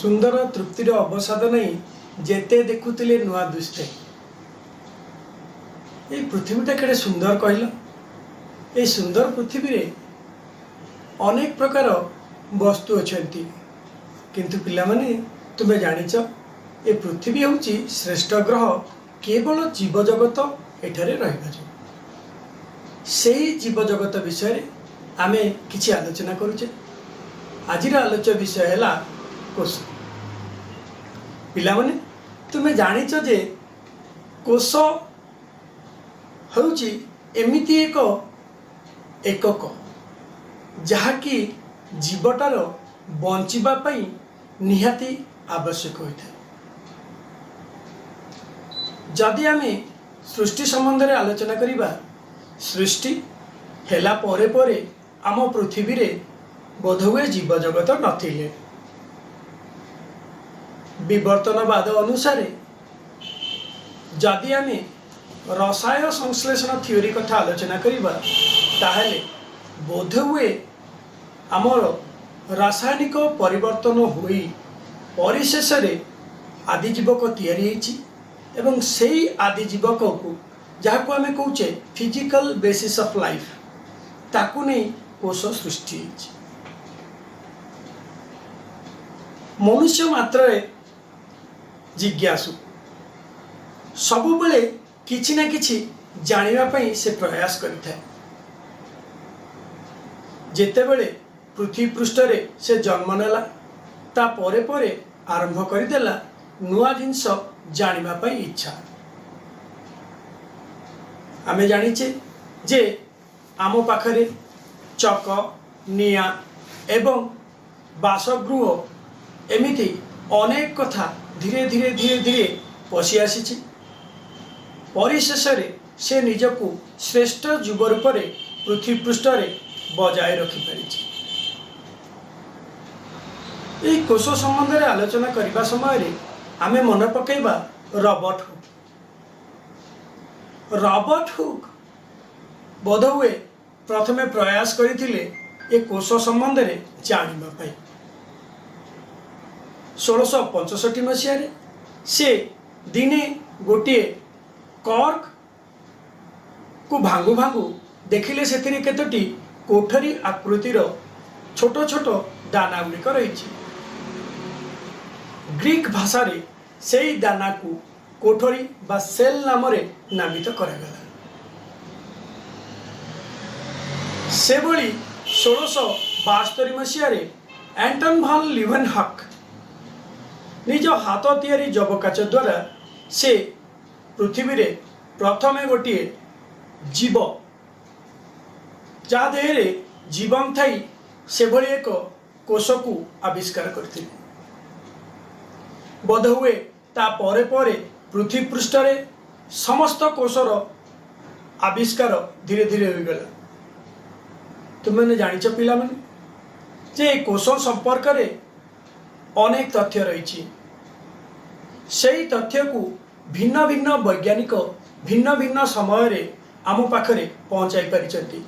सुंदर तृप्तिर अवसाद नहीं जेते देखुले नुआ दृष्टि ये पृथ्वीटा केड़े सुंदर कहल। ये सुंदर पृथ्वी रे अनेक प्रकार वस्तु अच्छा किंतु पिलामाने तुम्हें जानिच ये पृथ्वी हूँ श्रेष्ठ ग्रह केवल जीव जगत एठारे रहिबा से जीव जगत विषय आमे किछि आलोचना करुचे। आज आलोच्य विषय है कोश। पिलामाने तुम्हें जानिच जे कोश हूँ एमिति एक एकक जहाँकि जीवटार बंचिबा पई निहाती आवश्यक होता है। जदि आमे सृष्टि संबंध में आलोचना करिबा सृष्टि हेला परे परे आम पृथ्वी रे बोधहुए जीव जगत नथिले। विवर्तनवाद अनुसार जदि आमे रसायन संश्लेषण थ्योरी कथा आलोचना करिबा ताहले बोधहुए आमर रासायनिक परिवर्तन होई परिशेष रे आदिजीवक तैयारी होईछि एवं सेही आदिजीवक को जहाँ को आमे कहूचे फिजिकल बेसिस ऑफ लाइफ ताकू नहीं कोश सृष्टि होईछि। मनुष्य मात्र जिज्ञासु सबु बेले किछि ना किछि जानिबा पई से प्रयास करिଥାଏ। जेतेबेले पृथ्वी पृष्ठ रे से जन्म नेला ता परे परे आरंभ करदेला नुआ जिनस जानिबा पई इच्छा। आमे जानिचे जे आम पाखरे चक निया एवं बासगृह एमिति अनेक कथा धीरे धीरे धीरे धीरे पशि आसीछि। परिशेष से निजकू श्रेष्ठ जीव रूप में पृथ्वी पृष्ठ बजाय रखिपारी। यह कोश संबंध में आलोचना करने समय आमे मन पकेबा रॉबर्ट हुक। रॉबर्ट हुक बोधहुए प्रथमे प्रयास करथिले ए कोश संबंध में जानिबा पाई। 1665 मसीह से दिने गोटे कॉर्क को भांगु भांगु देखिले से केतोटी कोठरी आकृतिर छोट छोट दाना गुड़िक रही। ग्रीक भाषा रे सेई दाना को कोठरी बा सेल नाम रे नामित करागला। से भली 1672 मसीह एंटन भान लीवेनहॉक निज हाथ तैयारी जबकाच द्वारा से पृथ्वी रे प्रथमे गोटे जीव जा देहरे जीवन थाई से भली एक कोश को आविष्कार करथिले। बोधहुए ता परे परे पृथ्वी पृष्ठ रे समस्त कोशर आविष्कार धीरे धीरे हो गला। तुमने जानिच पिला माने जे कोश संपर्क रे अनेक तथ्य रही। सेही तथ्य को भिन्न भिन्न वैज्ञानिक भिन्न भिन्न समय रे आम पाखरे पहुंचाई पारिचंती।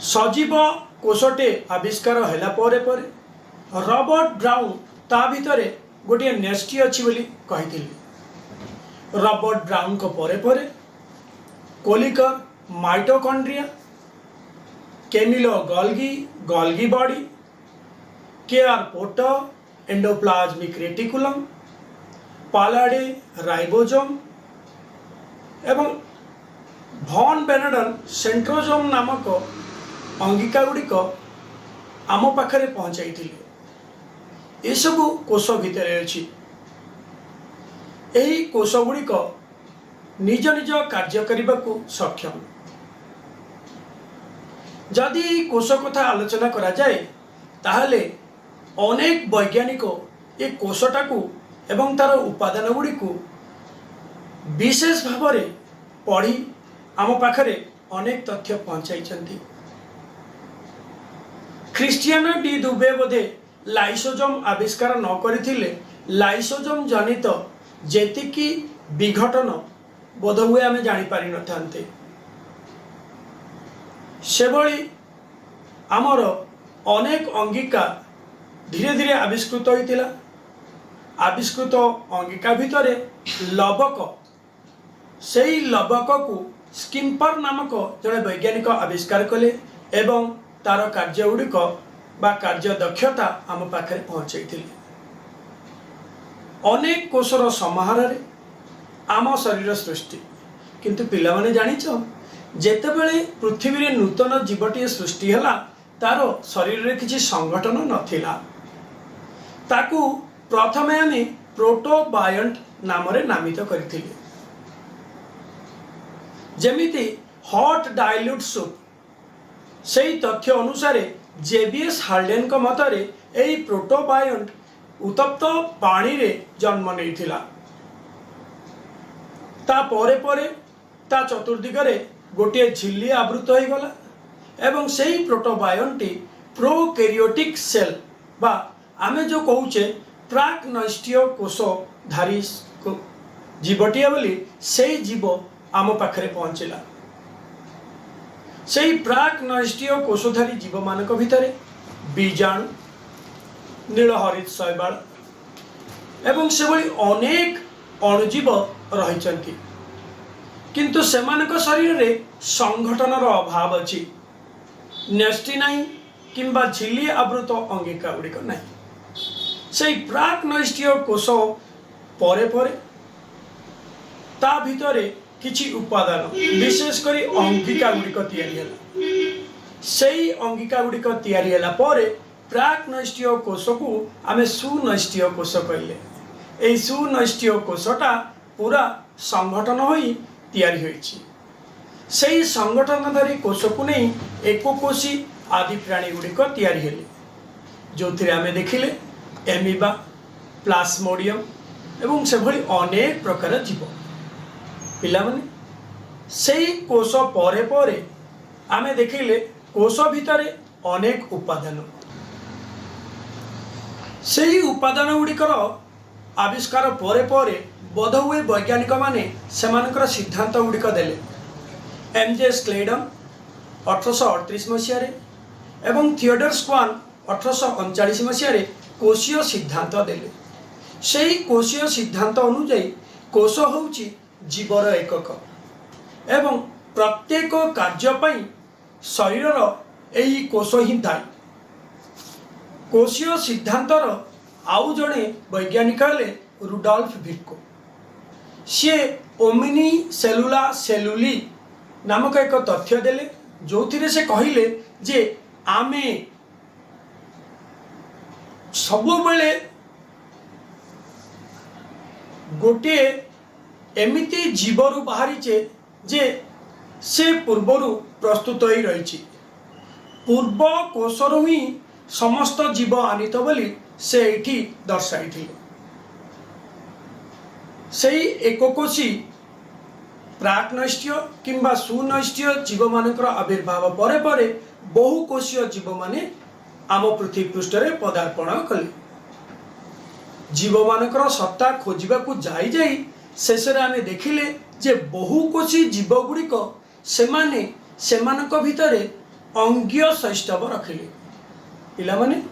सजीव कोशटे आविष्कार हैला परे परे रॉबर्ट ब्राउन ता भितरे गोटे नेस्टी अछि बोली कहिथिले। रॉबर्ट ब्राउन को परे परे Kolliker mitochondria, Camillo Golgi Golgi body, K R Porter endoplasmic reticulum, Palade ribosome एवं भॉन बेनेडन सेंट्रोसोम नामक अंगिका गुड़िक आम पाखरे पहुंचाई। ये सबू कोश भितर अच्छी। यही कोश गुड़िक निज निज कार्य करने को सक्षम। जदि कोश कथा आलोचना करा जाए ताहले अनेक वैज्ञानिक ये कोशटा को एवं तार उपादान गुड़ी को विशेष भाव में पढ़ी आम पाखरे अनेक तथ्य पहुंचाई। क्रिस्टियानो डी दुबे बोधे लाइसोजोम आविष्कार न करथिले लाइसोजोम जनित जेतिकी विघटन बोधहुए आमे जानी पारि नथान्ते। सेभली आमर अनेक अंगिका धीरे धीरे आविष्कृत होइतिला। आविष्कृत अंगिका भितर लवक, सेई लवक को स्किम्पर नामक जड़े वैज्ञानिक आविष्कार कले एवं तार कार्य गुड़िक बा कार्य दक्षता आम पाखे पहुँचाई। अनेक कोषर समाहार आम शरीर सृष्टि, किंतु पिला माने जानिछ जेतेबेले पृथ्वी रे नूतन जीवटी सृष्टि हला तार शरीर रे किछि संगठन नथिला। ताकू प्रथमे आमे प्रोटोबायंट नाम रे नामित करथिले। जेमिति हॉट डाइल्यूट सूप, सेही तथ्य अनुसार जेबीएस हाल्डेन को मतरे एही प्रोटोबायंट उत्तप्त पानी रे जन्म नेइथिला। ता परे परे ता चतुर्दिगरे गोटे झिल्ली आवृत हो गला एवं सेही प्रोटोबायंटी प्रोकैरियोटिक सेल बा आमे जो कहूचे प्राक नष्टीय कोषधारी जीवटिया बोली सेही जीव आम पाखरे पहुँचला। सेही प्राक नष्टीय कोषधारी जीव मानक भितरे बीजाणु, नीलहरित शैवाल एवं सेभली अनेक अणुजीव रहिचंती, किंतु सेमानक शरीर रे संगठनर अभाव अछि। न्यष्टि नहीं किंबा झिल्ली आवृत अंगिका गुड़िक नहीं। सेही प्राक नष्टीय कोष परे परे ता भितरे किछि उपादान विशेष करी अंगिका गुड़िक तैयारी हला। सेही अंगिका गुड़िक तैयारी हला परे प्राक नष्टीय कोष को आमे सुनष्टीय कोष कहले। एही सुनष्टीय कोषटा पूरा संगठन होई तैयारी होइछि। सेही संगठनधारी कोष को नहीं एकोकोशी आदि प्राणी गुड़िक तैयारी हेले, जो आमे देखिले एमिबा, प्लाज्मोडियम एवं सेभली अनेक प्रकार जीव। पिला माने सेही कोष परे परे आमे देखिले कोष भितरे अनेक उपादान। सेही उपादान गुड़िकर आविष्कार परे परे बोध हुए वैज्ञानिक माने सेमानकर सिद्धांत गुड़िक देले। एमजे स्क्लेडन 1838 मसीह एवं थियोडर स्वान 1839 मसीह कोशीय सिद्धांत देले। सेही कोशीय सिद्धांत अनुଯାयी कोष होउची जीवर एकक एवं प्रत्येक कार्य पई शरीरर एही कोष ही दायी। कोशीय सिद्धांतर आउ जड़े वैज्ञानिक हेले रुडॉल्फ विर्को। सी ओमिनी सेलुला सेलुली नामक एक तथ्य देले, जो से कहले जे आमे सबु बेले गोटे एमिति जीवरु बाहरीचे जे से पूर्वरु प्रस्तुत ही रही। पूर्व कोषरु ही समस्त जीव आनित बोली से एठी दर्शाई थी। सेही एकोकोशी प्राक नष्टीय किंबा सुनष्टीय जीव मानकर आविर्भाव परे परे बहुकोशीय जीव माने आम पृथ्वी पृष्ठ रे पदार्पण कले। जीव मानकर सत्ता खोजिबा को जाई जाई शेषरे आमे देखिले जे बहुकोशी जीव गुड़िक सेमाने सेमानक भितरे अंगीय सैष्ठव रखिले। पिला माने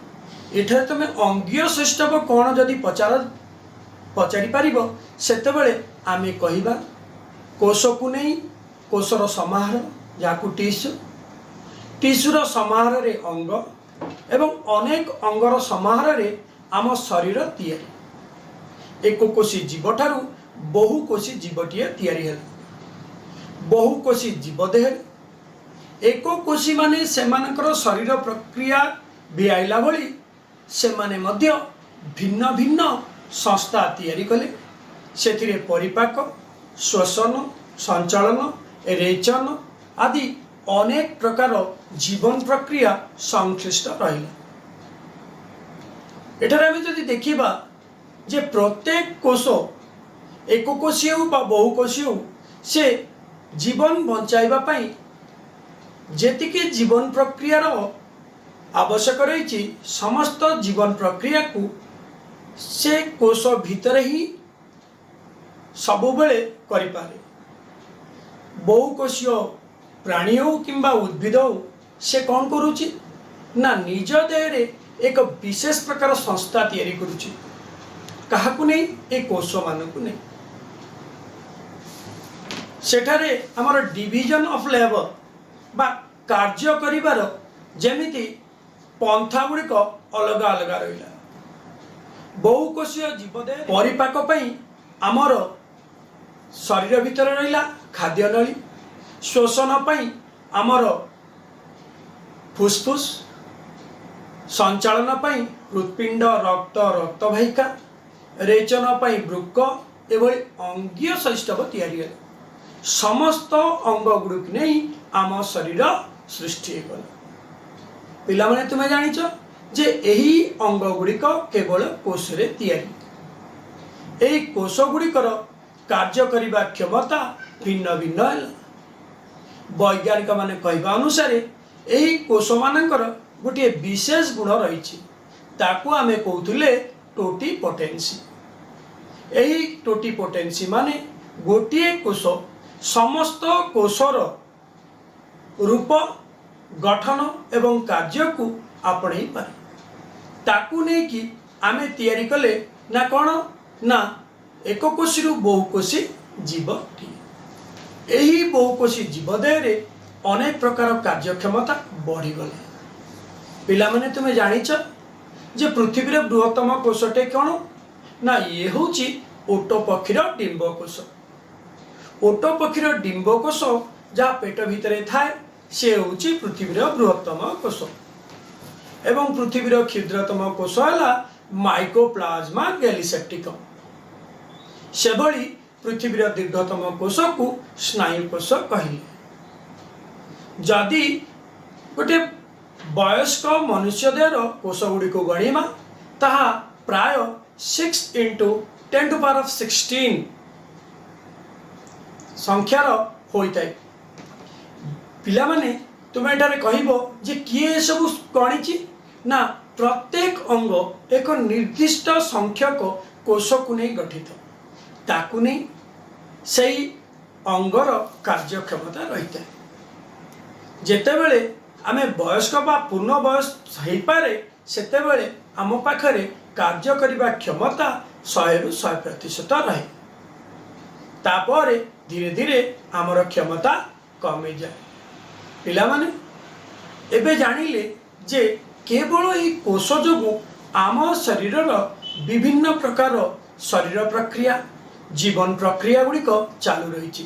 एठारे तमे अंगीय सैष्ठव कौन जदि पचारि पारिबो सेतेबेले आमे कहिबा कोष को नहीं कोषर समाहार जाकु टिश्यूर समाहार रे अंग एवं अनेक अंगर समाहार रे आम शरीर तैयारी। एकोकोशी जीव ठारू बहुकोशी जीवटिए तैयारी हेला। बहुकोशी जीव देह एकोकोशी माने सेमानकर शरीर प्रक्रिया बिआइला भली सेमाने मध्य भिन्न भिन्न संस्था तैयारी कले। सेथिरे परिपाक, श्वसन, संचालन, रेचन आदि अनेक प्रकार जीवन प्रक्रिया संश्लिष्ट रहिला। एठारे आमे जदि देखिबा जे प्रत्येक कोष एकोकोशीय बा बहुकोशीय से जीवन बंचाइबा पई जेतिके जीवन प्रक्रियार आवश्यक रही समस्त जीवन प्रक्रिया को से कोष भितर ही सबु बेले करि पारे। बहुकोशीय प्राणी हो किंबा उद्भिद हो से कौन करुची ना निज देह एक विशेष प्रकार संस्था तैयारी करुछि काहाकु नहीं ए कोष मानकु नहीं सेठारे हमर डिविजन ऑफ लेबर बा कार्य करिवार जेमिति पंथा गुड़िक अलग अलग रहा बहुकोशीय जीवदेह परिपाक पई आमर शरीर भितर रहिला खाद्य नली शोषण पई आमर फुसफुस संचालन पई हृत्पिंड रक्त रक्तवाहिका रेचन पई वृक्क एभली अंगीय सैष्ठव तैयारी समस्त अंग गुड़िक नहीं आम शरीर सृष्टि होगला पिला माने तुमे जानिच जे एही अंग गुड़िक केवल कोष रे तैयारी एही कोष गुड़िकर कार्य करिबा क्षमता भिन्न भिन्न है वैज्ञानिक माने कहबा अनुसार एही कोष मानकर गोटे विशेष गुण रही ताकू आमे कहूले टोटीपोटेंसी एही टोटीपोटेंसी माने गोटे कोष समस्त कोषर रूप गठन एवं कार्य को आपणई पारे ताकू नहीं कि आमे तैयारी कले ना कौन ना एक कोशी रु बहुकोशी जीवटी एही बहुकोशी जीवदेह रे अनेक प्रकार कार्यक्षमता बढ़ीगला पिला माने तुमे जानिच जे पृथ्वी रे बृहत्तम कोषटे कौन ना ये होची ओटो पक्षीर डिंबकोश ओटो पक्षीर डिंबकोश जहाँ पेट भितर थाए से होची पृथ्वीर बृहत्तम कोष एवं पृथ्वीर क्षुद्रतम कोष है माइकोप्लाज्मा गैलीसेप्टिकम से भली पृथ्वीर दीर्घतम कोष को स्नायु कोष कहले जदि गोटे वयस्क मनुष्य देहर कोष गुड़िक गणिमा ताहा प्राय 6 × 10⁻16 संख्यार होइताय पिला माने तुमे एटारे कहबो जे किए सब गणिची ना प्रत्येक अंग एक निर्दिष्ट संख्यक कोष को नहीं गठित ताकू नहीं सही अंगर कार्यक्षमता रही है जेतेबेले आमे वयस्क बा पूर्ण वयस हो पारे सेतेबेले आम पाखरे कार्य करिबा क्षमता 100% रहे तापर धीरे धीरे आमर क्षमता कमी जाए पिला माने एबे जानिले जे केवल यही कोष जो आम शरीरर विभिन्न प्रकार शरीर प्रक्रिया जीवन प्रक्रिया गुड़िक चालू रही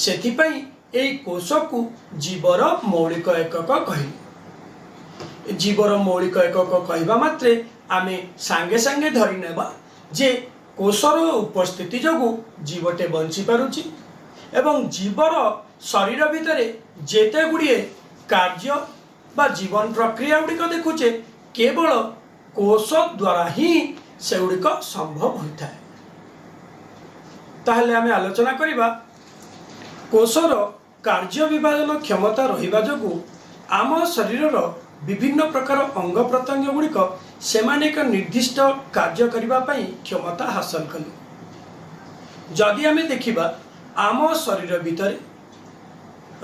सेथिपाई एही कोष को जीवर मौलिक एकक कहले जीवर मौलिक एकक कहवा मात्रे आमे सांगे सांगे धरी नेबा जे कोषर उपस्थिति जोगु जीवटे बंची पारुची एवं जीवर शरीर भितर जेते गुड़िए कार्य बा जीवन प्रक्रिया गुड़िक देखुचे केवल कोष द्वारा ही से गुड़िक संभव होता है ताहले आमे आलोचना करिबा कोषर कार्य विभाजन क्षमता रहिबा जोगु आम शरीरर विभिन्न प्रकार अंग प्रत्यंग गुड़िक सेमाने एक निर्दिष्ट कार्य करिबा पई क्षमता हासिल कले जदि आमे देखिबा आम शरीर भितर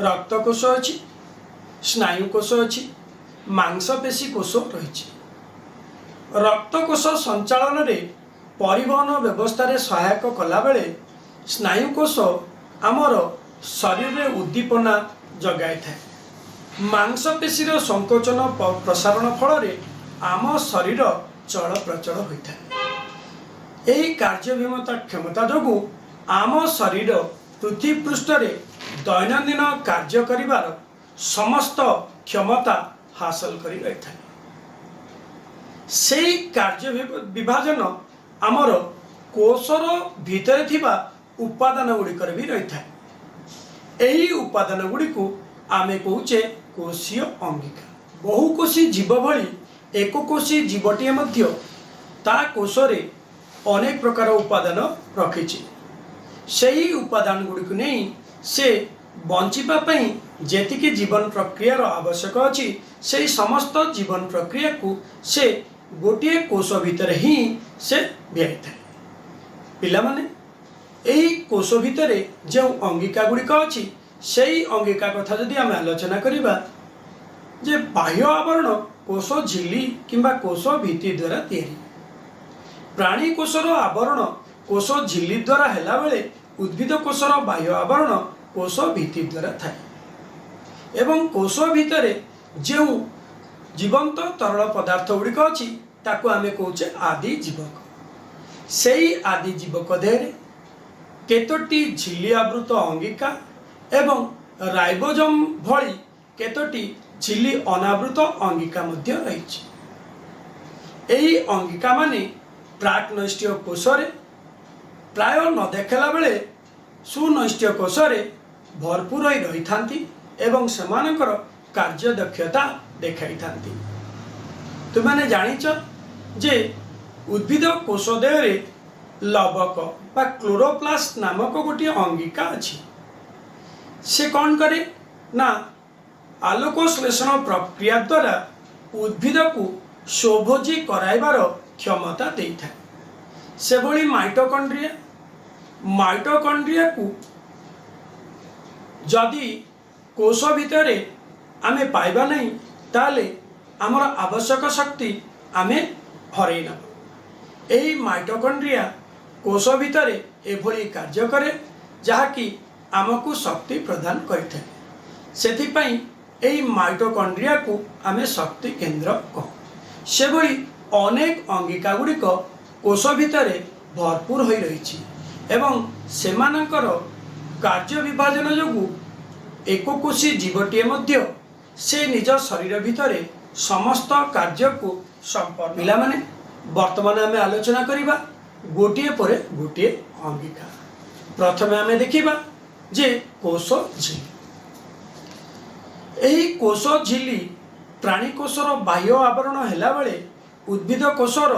रक्त कोष अछि स्नायु कोष अछि मांसपेशी कोष रही रक्त कोष संचालन रे परिवहन व्यवस्था रे सहायक कला बेले स्नायु कोष आमर शरीर में उद्दीपना जगाई थाए मांसपेशीर संकोचन प्रसारण फल रे आम शरीर चल प्रचल होता है यही कार्यभिमता क्षमता जोगु आम शरीर पृथ्वी पृष्ठ रे दैनंदिन कार्य करिवार समस्त क्षमता हासिल करी रही था से कार्य विभाजन आमर कोषर भितर थिबा उपादान गुड़िकर भी रही था यही उपादान गुड़ी को आमे कहूचे कोशीय अंगिका बहुकोशी जीव भली एककोशी जीवटीए मध्य ता कोशरे अनेक प्रकार उपादान रखिछि सेही उपादान गुड़िक नहीं से बंचिबा पई जेतिकी जीवन प्रक्रियार आवश्यक अछि से समस्त जीवन प्रक्रिया को से गोटे कोश भितर ही से व्यय थाए पिला माने एही कोश भितर जो अंगिका गुड़िक अच्छी से अंगिका कथा जदि आम आलोचना करिबा जे बाह्य आवरण कोष झिल्ली किंबा कोष भित्ति द्वारा तैयारी। प्राणी कोषर आवरण कोष झिल्ली द्वारा हेला बेले उद्भिद कोषर बाह्य आवरण कोष भित्ति द्वारा थाए। एवं कोष भितर जो जीवंत तरल पदार्थ गुड़िक अच्छी ताकू आमे कहूचे आदि जीवक। सेई आदि जीवक देहरे केतोटी झिल्ली आवृत अंगिका एवं राइबोसोम भली केतोटी झिल्ली अनावृत अंगिका मध्य रही। एही अंगिका माने प्राक्नैष्ठ्य कोषरे प्राय न देखला बेले सुनैष्ठ्य कोषरे भरपूर होई रही थांती एवं सेमानकर कार्य दक्षता देखाई थांती। तुमने जानिच जे उद्भिद कोष देहरे लवक बा क्लोरोप्लास्ट नामक गोटे अंगिका अच्छी। से कौन करे ना आलोक श्लेषण प्रक्रिया द्वारा उद्भिद को शोभोजी कराइबार क्षमता देता है। से भली माइटोकॉन्ड्रिया को जदि कोष भितर आमे पाइबा नहीं ताले आमर आवश्यक शक्ति आमे हरई ना। एही माइटोकॉन्ड्रिया कोष भितर एभली कार्य करे जहाँकि आमको शक्ति प्रदान करिଥାଏ। सेथिपाई एही माइटोकॉन्ड्रिया को आमे शक्ति केंद्र कहू। सेभली अनेक अंगिका गुड़िक कोष भितर भरपूर होई रहिछि एवं सेमानकर कार्य विभाजन जोगु एकोकोशी जीवटीए मध्य से निज शरीर भितर समस्त कार्य को संपन्न। पिला माने वर्तमान आमे आलोचना करिबा गोटिए परे गोटिए अंगिका। प्रथमे आमे देखिबा जे कोष झिल्ली। एही कोष झिल्ली प्राणी कोषर बाह्य आवरण हेला बेले उद्भिद कोषर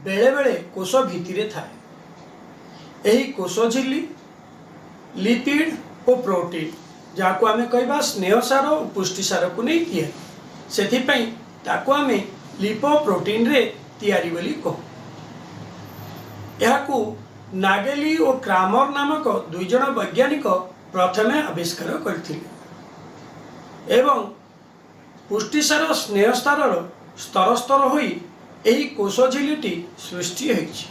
बेले बेले कोष भितिरे थाए। एही कोष झिल्ली लिपिड और प्रोटीन जाको आमे कहबा स्नेहसार और पुष्टिसार को नहीं तैयारी। सेथिपाई ताको आमे लिपोप्रोटीन रे तैयारी बोली कहू। यहाकू नागेली और क्रामर नामक दुई जन वैज्ञानिक प्रथमे आविष्कार करथिले एवं पुष्टिसार स्नेहसार स्तर स्तर होई एही कोष झिल्लीटी सृष्टि होइछि।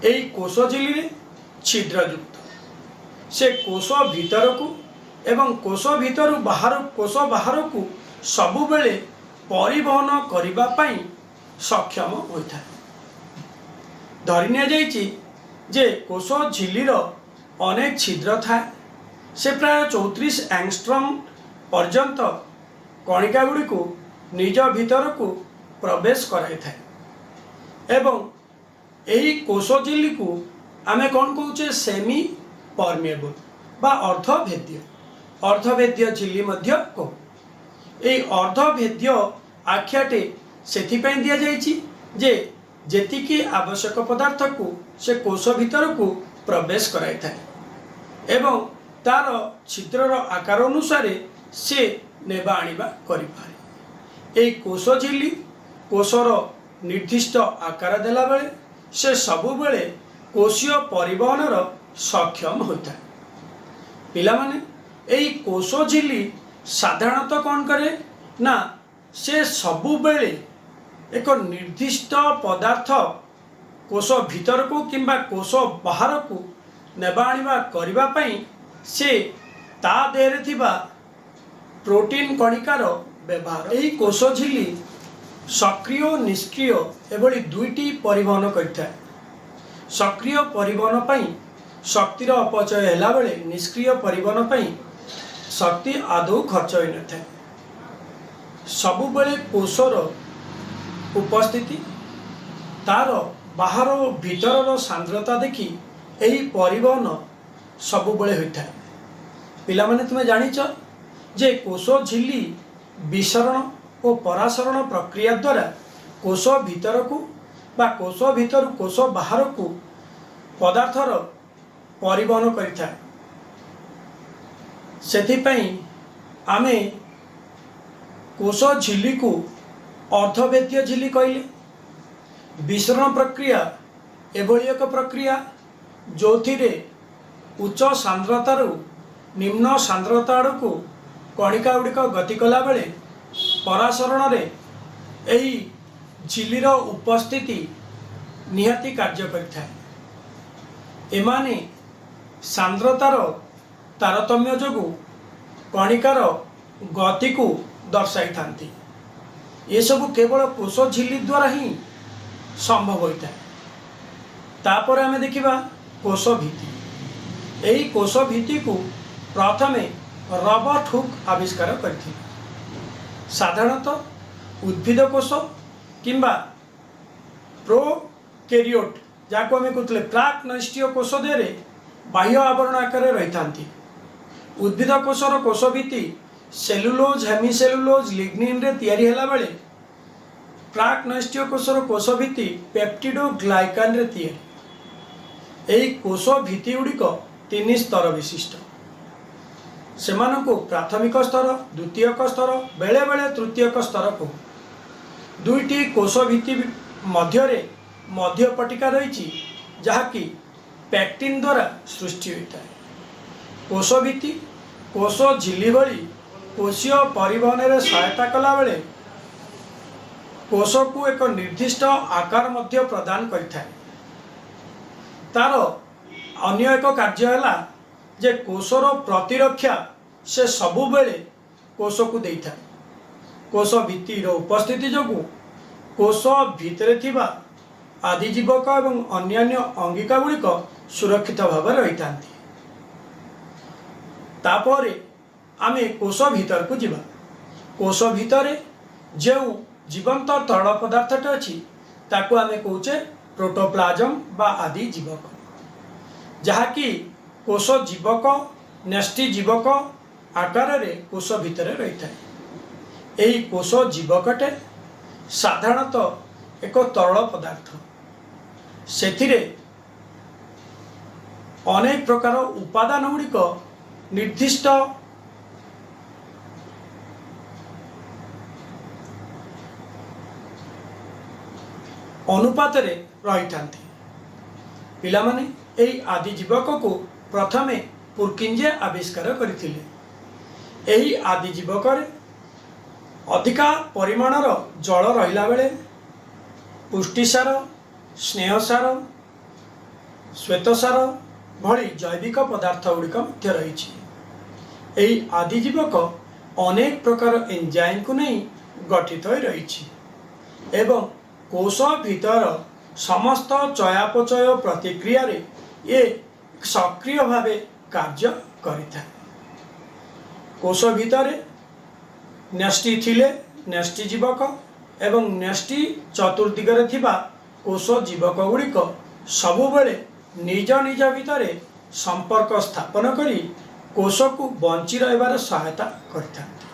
एही कोष झिल्ली रे छिद्रयुक्त से कोष भीतर को एवं कोष भीतर बाहर को सबु बेले परिवहन करिबा पई सक्षम होता है। धरि निया जाइछि जे कोष झिल्लीर अनेक छिद्र थाए। से प्राय 34 एंगस्ट्रम पर्यंत कणिका गुड़ी को निज भीतर को प्रवेश कराई थाए एवं एही कोष झिल्ली को आमे कौन कहूचे सेमी परमेबल बा अर्धभेद्य झिल्ली मध्य कहू। एही अर्धभेद्य आख्याटे सेथिपाई दिया जाइछि जे जेतिकी आवश्यक पदार्थ को से कोष भीतर को प्रवेश कराई थाए एवं तार छिद्रर आकार अनुसार से नेबा आनिबा करि पारे। एही कोष झिल्ली कोषर निर्दिष्ट आकार देला बेले से सबु बेले कोषीय परिवहनर सक्षम होता है। पिला माने एही कोष झिल्ली साधारणतः कौन करे ना से सबु बेले एक निर्दिष्ट पदार्थ कोष भीतर को किंबा कोष बाहर को नेबा आनिबा करिबा पई से ता देहरे थिबा प्रोटीन कणिकार व्यवहार। एही कोष झिल्ली सक्रिय निष्क्रिय एभली दुईटी परिवहन करिଥାଏ। सक्रिय परिवहन पई शक्तिर अपचय हेला बेले निष्क्रिय परिवहन पई शक्ति आदौ खर्च होई न थाए। सबु बेले कोषर उपस्थिति तार बाहर भीतर सांद्रता देखी एही परिवहन सबु बेले होता है। पिला माने तुमे जानिच जे कोष झिल्ली विसरण और परासरण प्रक्रिया द्वारा कोष भीतर को बा कोष भीतर कोष बाहर को पदार्थर परिवहन करिଥାଏ। सेथिपाई आमे कोष झिल्ली को अर्धभेद्य झिल्ली कहले। विसरण प्रक्रिया एभली एक प्रक्रिया जो उच्च सांद्रतारू निम्न सांद्रता आड़ को कणिका गुड़िक गति कला बेले परासरण रे यही झिल्लीर उपस्थिति निहाती कार्य करिथाए। एमाने सांद्रतार तारतम्य जोगु कणिकार गति को दर्शाई थांती। ये सब केवल कोष झिल्ली द्वारा ही संभव होता है। तापर आमे देखिबा कोष भित्ति। यही कोष भित्ति को प्रथमे रबर्ट हुक आविष्कार करथिले। साधारणतः उद्भिद कोष किंबा प्रोकैरियोट जाको आमे कहते प्राक नष्टीय कोष देरे बाह्य आवरण आकार रही थांती। उद्भिद कोषर कोष भित्ति सेलुलोज हेमिसेलुलोज लिग्निन रे तैयारी होला बेले प्राक नष्टीय कोषर कोष भित्ति पेप्टिडो ग्लाइकान रे तैयारी। यही कोष भित्ति गुड़िक 3 स्तर विशिष्ट। सेमानकु प्राथमिक स्तर, द्वितीयक स्तर, बेले बेले तृतीयक स्तर को। दुईटी कोष भित्ति मध्यरे मध्य पटिका रही जहाँकि पैक्टिन द्वारा सृष्टि होता है। कोष भित्ति कोष झिल्ली भली कोशीय परिवहन में सहायता कला बेले कोष को एक निर्दिष्ट आकार मध्य प्रदान करिथाए। तार अन्य एक कार्य है जे कोषर प्रतिरक्षा से सबु बेले कोष को देता है। कोष भित्तिर उपस्थिति जोगु कोष भितरे थिबा आदिजीवक एवं अन्यान्य अंगिका गुड़िक सुरक्षित भाव रही थांती। तापरे आमे कोष भीतर को जीवा। कोष भितरे जो जीवंत तरल पदार्थटे अच्छी ताकू आमे कहूचे प्रोटोप्लाज्म बा आदि जीवक, जहाँकि कोष जीवक न्यष्टि जीवक आकार रे कोष भितर रही था। यही कोष जीवकटे साधारणतः एक तरल पदार्थ। सेथिरे अनेक प्रकार उपादान गुड़िक निर्दिष्ट अनुपात रही थांती। पिलामाने यही आदि जीवक को प्रथमे पुरकिंजे आविष्कार करथिले। यही आदि जीवक अधिका परिमाणर जल रहिला बेले पुष्टिसार, स्नेहसार, श्वेतसार भली जैविक पदार्थ गुड़िक मध्य रही। यही आदि जीवक अनेक प्रकार एंजाइम को नहीं गठित हो रही एवं कोष भीतर समस्त चयापचय प्रतिक्रिया रे ये सक्रिय भावे कार्य करिथा। कोष भितर न्यष्टि थिले न्यष्टि जीवक एवं न्यष्टि चतुर्दिगरे थिबा कोष जीवक गुड़िक सबुबेले निज निज भितर संपर्क स्थापन करी कोष को बंची रहिबार सहायता करिथांती।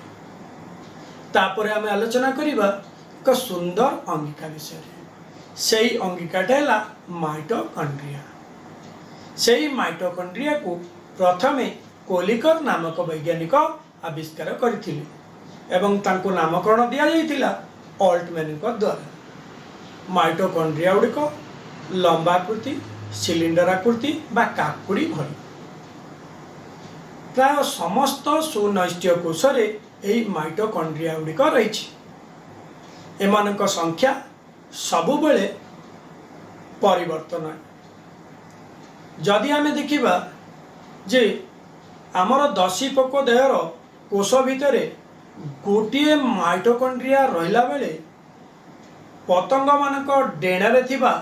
तापरे आमे आलोचना करिबा एक सुंदर अंगिका विषय। से अंगिकाटा है माइटोकॉन्ड्रिया। से माइटोकॉन्ड्रिया को प्रथमे कोलिकर नामक वैज्ञानिक आविष्कार करथिले एवं तांको नामकरण दिया जाइथिला ऑल्टमैन द्वारा। माइटोकॉन्ड्रिया गुड़िक लंबाकृति, सिलिंडर आकृति बा काकुड़ी भली। प्राय समस्त सुनैष्ठ्य कोषरे यही माइटोकॉन्ड्रिया गुड़िक रही। एमानक संख्या सबुबेले परिवर्तन। जदि आमे देखिबा जे आमर दशीपोक देहर कोष भितर गोटे माइटोकॉन्ड्रिया रहिला बेले पतंग मानक डेणारे थिबा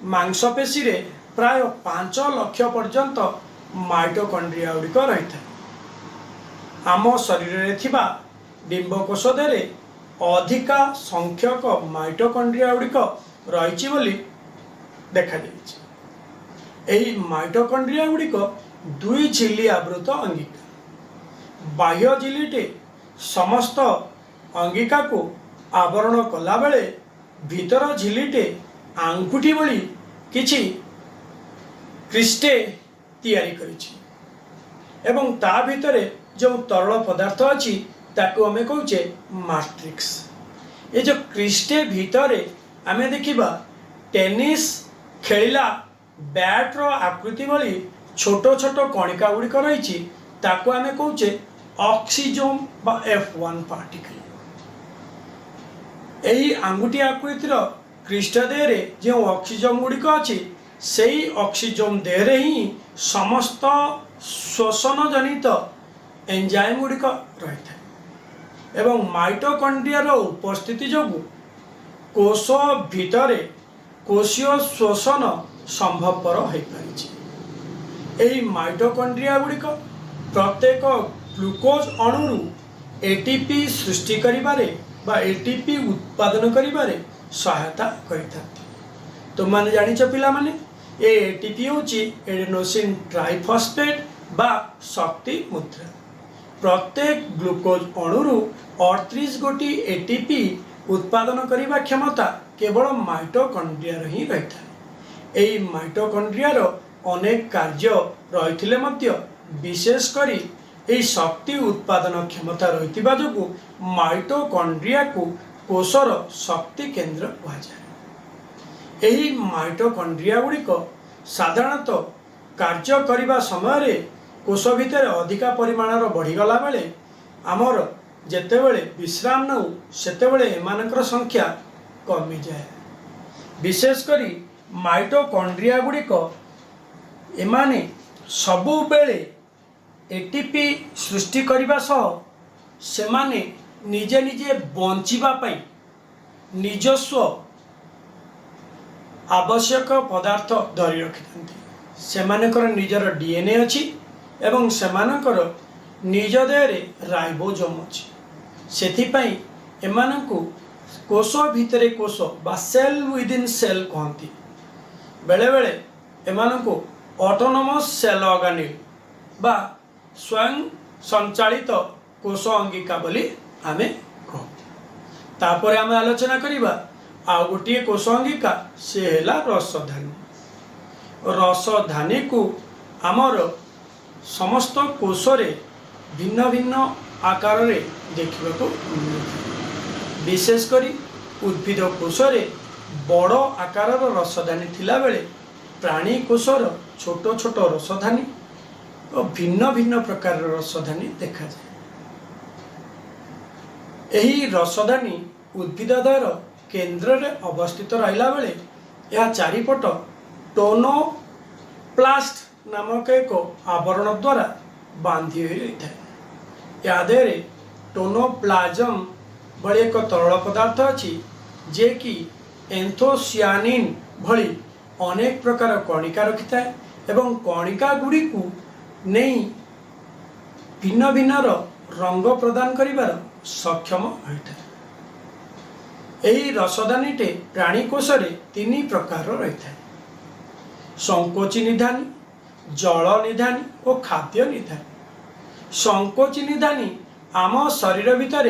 मांसपेशी रे प्राय 5 लाख पर्यंत माइटोकॉन्ड्रिया गुड़िक रही था। आम शरीर रे थिबा डिंबकोष देहरे अधिका संख्यक माइटोकॉन्ड्रिया गुड़िक रही बोली देखा जाइए। यही माइटोकॉन्ड्रिया गुड़िक 2 झिल्ली आवृत अंगिका। बाह्य झिल्लीटे समस्त अंगिका को आवरण कला बेले भीतर झिल्लीटे आंगुठी भली किछि क्रिस्टे तैयारी करिछि एवं ता भितरे जो तरल पदार्थ अछि ताकू आमे कहूचे मैट्रिक्स। ये जो क्रिस्टे भितरे आमे देखिबा टेनिस खेलिला बैट रो आकृति भली छोटो छोटो कणिका गुड़िक रही ताकू आमे कहूचे ऑक्सीजोम बा F1 पार्टिकल। यही आंगुठी आकृतिर क्रिस्टा देह जो ऑक्सीजन गुड़िक अच्छी से ऑक्सीजन देह ही समस्त श्वसन जनित एंजाइम गुड़िक रही है एवं माइटोकॉन्ड्रिया उपस्थिति जो कोष भितर कोशीय श्वसन संभवपर हो पारी। माइटोकॉन्ड्रिया गुड़िक प्रत्येक ग्लूकोज अणु एटीपी सृष्टि करिबारे बा एटीपी उत्पादन करिबारे सहायता करिथांती। तुम माने जानिଛ पिला माने ए एटीपी होची एडेनोसिन ट्राइफॉस्फेट बा शक्ति मुद्रा। प्रत्येक ग्लूकोज अणुरु 38 गोटी एटीपी उत्पादन करिबा क्षमता केवल माइटोकॉन्ड्रिया ही रही था। एई माइटोकॉन्ड्रिया अनेक कार्य रहिथिले मध्य विशेष करी एई शक्ति उत्पादन क्षमता रहितिबा जोगु माइटोकॉन्ड्रिया को कोषर शक्ति केंद्र कहुए। एही माइटोकॉन्ड्रिया गुड़िक साधारणतः कार्य करिबा समय कोष भितर अधिका परिमाणर बढ़ीगला बेले आमर जेतेबेले विश्राम नौ सेतेबेले एमानकर संख्या कमी जाए। विशेष करी माइटोकॉन्ड्रिया गुड़िक एमाने सबु बेले एटीपी सृष्टि करिबा सह सेमाने निजे निजे बंचिबा पई निजस्व आवश्यक पदार्थ धरी रखिथांती। सेमानकर निजर डीएनए अछि एवं सेमानकर निज देहरे राइबोसोम अछि। सेथिपाई एमानकु कोष भितरे कोष बा सेल विदिन सेल कहती। बेले बेले एमानकु ऑटोनोमस सेल ऑर्गेनेल बा स्वयं संचालित कोष अंगिका बोली आमे कहू। तापर आमे आलोचना करिबा आ गोटे कोष अंगिका से हेला रसधानी। रसधानी को आमर समस्त कोषरे भिन्न भिन्न आकार रे देखा विशेष करी उद्भिद कोषरे बड़ आकार रसधानी थिला बेले प्राणी कोषर छोट छोट रसधानी और भिन्न भिन्न प्रकार रसधानी देखा जाए। यही रसधानी उद्भिदर केंद्र रे अवस्थित रहिला बेले यह चारिपट टोनोप्लास्ट नामक एक आवरण द्वारा बांधी होई रही है। या देहरे टोनोप्लाज्म भली एक तरल पदार्थ अच्छी जे कि एंथोसियानिन भली अनेक प्रकार कणिका रखि थाए एवं कणिका गुड़ी को नहीं भिन्न भिन्न रंग प्रदान करिबार सक्षम होता है। यही रसदानीटे प्राणी कोषरे 3 प्रकार रही है। संकोची निधानी, जल निधानी और खाद्य निधानी। संकोची निधानी आम शरीर भितर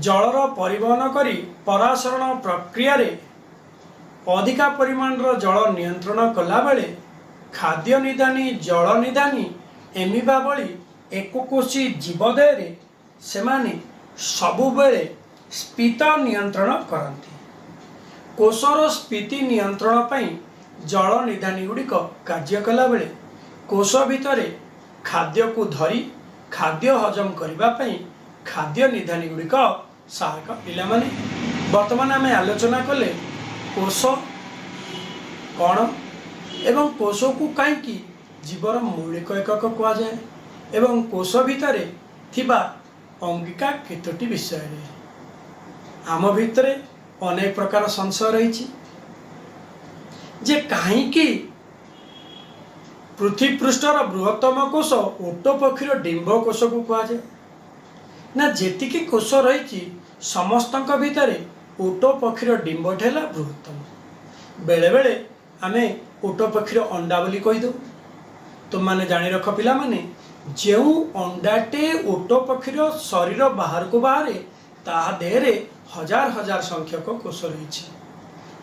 जलर परिवहन करी परासरण प्रक्रिया रे अधिका परिमाण जल नियंत्रण कला बेले खाद्य निधानी जल निधानी एमिबा भली एकोकोशी जीवदेह सेमाने सबुबेले स्फीत नियंत्रण करती। कोषर स्फीति नियंत्रण पई जल निधानी गुड़िक कार्य कला बेले कोष भितर खाद्य को धरी खाद्य हजम करने खाद्य निधानी गुड़िक सहायक। पिलामाने वर्तमान आम आलोचना कले कोष कौन एवं कोष को कहीं जीवर मौलिक एकक कहुए एवं कोष भितर थिबा अंगिका केतोटी विषय आम भितर अनेक प्रकार संशय रही जे कहीं पृथ्वी पृष्ठर बृहत्तम कोष ओट पक्षीर डिंब कोष को कहुए ना जेतिकी कोष रही समस्त भितर ओट पक्षीर डिंबटे है बृहत्तम। बेले बेले आमे ओट पक्षीर अंडा बोली कहीदे। तुम मैंने जानी रख पिला माने जो अंडाटे ओट पक्षीर शरीर बाहर को बाहर ता देहरे हजार हजार संख्यक कोष रही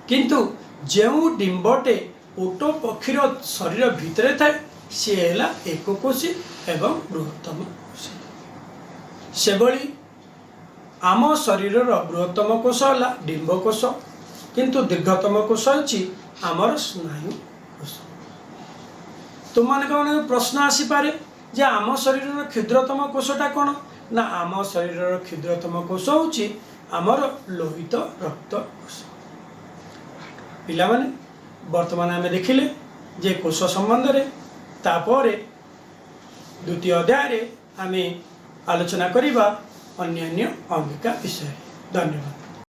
किंतु जो डिंबटे ओट पक्षीर शरीर भितर थाए सी है एककोशी एवं बृहत्तम कोश। से भली आम शरीर बृहत्तम कोश है डिंब कोश किंतु दीर्घतम कोश होची आमर स्नायु कोश। तुम मान प्रश्न आसीपे जे आम शरीर क्षुद्रतम कोषटा कौन ना आम शरीर क्षुद्रतम कोष होची आमर लोहित रक्त कोष। पिलामाने वर्तमान आम देखिले जे कोष संबंध रे तापर द्वितीय अध्याय रे आम आलोचना करिबा अन्यान्य अंगिका विषय। धन्यवाद।